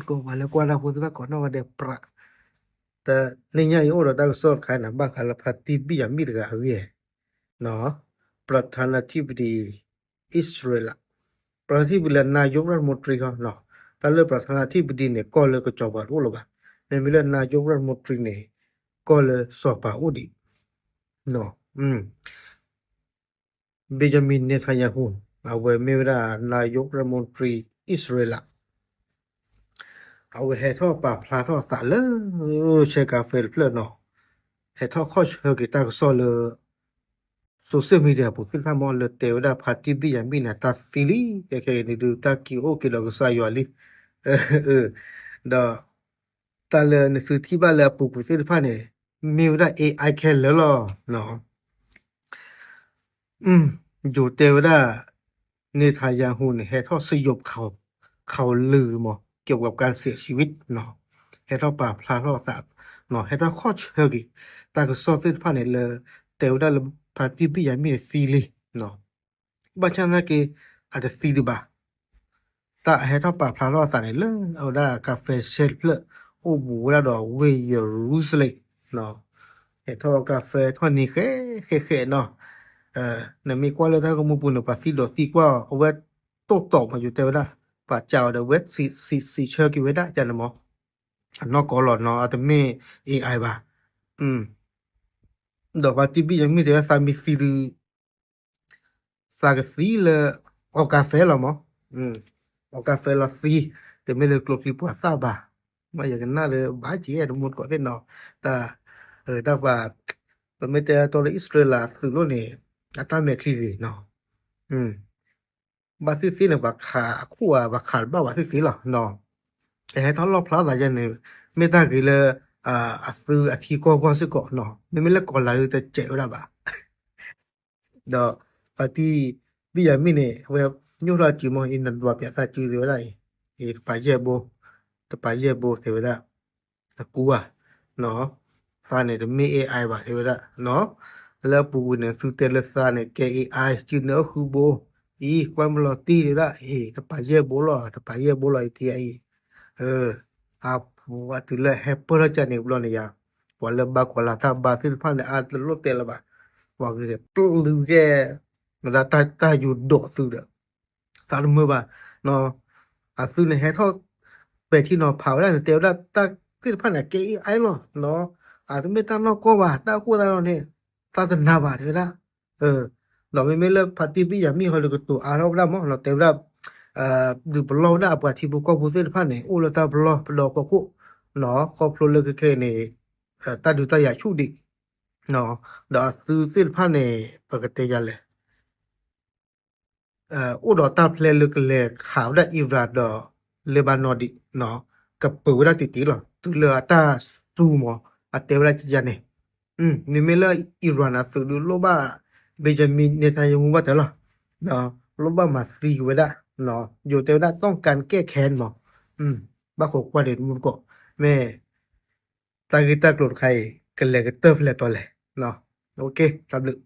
ko wala ko na put ko no de pra ta ninya yo ro ta so khai na ba khala phati bi ya mi ga wi no prathana thibdi Israel ประธานาธิบดีนายกรัฐมนตรีเขาเนาะแต่เรื่องประธานาธิบดีเนี่ยก็เลยก็จบรู้หรือเปล่าในมีเรื่องนายกรัฐมนตรีเนี่ยก็เลยสอบปากอุดิเนาะเบนจามินเนทันยาฮูเอาไว้ไม่ได้นายกรัฐมนตรีอิสราเอลเอาไว้ให้ท่อปากพลาท่อสารเลยเชคกาเฟลเพลเนาะให้ท่อข้อเชื่อกิตาก็สอนเลย social media ปุ๊บฟิลฟ้ามอลเลยเตวดาพาร์ตี้บียามีนาตาซิลีแค่นี้ดูตาคิโอคิโลก็สายอยู่ali ดอตาเลนสุดที่บ้านเลยปุ๊บฟิลฟ้าเนี่ยมีว่า AI แค่แล้วล่ะเนาะอยู่เตวดาเนทายาฮูเนี่ยให้ทอสยบเขาลือหมอเกี่ยวกับการเสียชีวิตเนาะให้ทอป่าพลาทอสาบเนาะให้ทอข้อเชื่อกิตาก็สอบฟิลฟ้าเนี่ยเลยเตวดาเลยพาร์ตี้บียามีซีลีเนาะ bacana que a de feedback ตาให้ท่าป่าพลาดสารเลยเอาได้กาแฟเชลเพื่อโอ้โหแล้วดอกเวียรูสเลยเนาะให้ท่ากาแฟท่อนี้แค่เนาะเนี่ยมีกว่าแล้วถ้าก็มุปุนปัสสิโดสิกว่าเอาไว้โต๊ะตอกมาอยู่เตวได้ป่าเจ้าเดเวทซีเชอร์กิเวได้จันนะมั้งอันนอกก็หลอดเนาะอาจจะไม่AI บ้าดอกว่าที่พี่ยังไม่ได้สามีซีรีSagfile o café la mo. O café la fi te me le clo fi po sa ba. Ma ya na le ba chi e mo ko te no. Ta ta ba pa me te to le Israel la su lo ne. Ata me kli ni no. Ba si ne ba kha khu ba kha ba wa si la no. E he to lo pla ba ya ne. Me ta ki le a su a thi ko si ko no. Me le ko la te che la ba. ดอกปาที่บิยามิเนี่ยเวลยุราจิมออินนันดวเปียซาจีเวลาปาเยโบตปาเยโบเทวดาตะกัวเนาะฟาเนี่ยมี AI บาเทวดาเนาะแล้วปูเนี่ยสุเตเลซาเนี่ยแก AI จิเนอคูโบความลอตีละตปาเยโบลอตปาเยโบลอที่ไออาว่าติละแฮปเปอร์จาเนี่ยบลอเนี่ยวันละบากว่าละถ้าบาสิลพันเนี่ยอาจจะลดเตละบาว่าคือปลูกแกเราตาอยู่โดดสุดอะตาเมื่อบ่าเนาะซึ่งในแฮทอไปที่นอเผาได้เตียวได้ตาคือพันอะเกย์ไอ้เนาะเนาะจะไม่ตานอกก็ว่าตากูตาเราเนี่ยตาจะนาบาดเลยนะเราไม่เลิกปฏิบิยามีเขาเลยก็ตัวเราได้มั้งเราเตียวได้ดูบล็อกได้ปฏิบุกก็พูดได้พันเนี่ยโอ้เราตาบล็อกก็คู่เนาะครอบครัวเลยก็แค่เนี่ยตาดูตาอยากชูดิเนาะเดี๋ยวซื้อสินพันเนี่ยปกติจะเลยอุดรตาเพลลึกเลยข่าวได้อิรัดเลบานอดิเนาะกับเปิดได้ติหรอตุเลอตาซูมอเตวราจิจานี่นี่ไม่ละอิรันนะสุดโลบ้าเบนจามินเนทันยาฮูว่าแต่ละเนาะโลบ้ามาซีไว้ได้เนาะอยู่เตวได้ต้องการแก้แค้นมั้งบ้าขกว่าเด็ดมุนก็แม่ตากิตากรดใครกันเลยก็เติร์ฟเลยตัวเลยเนาะโอเคสำเร็จ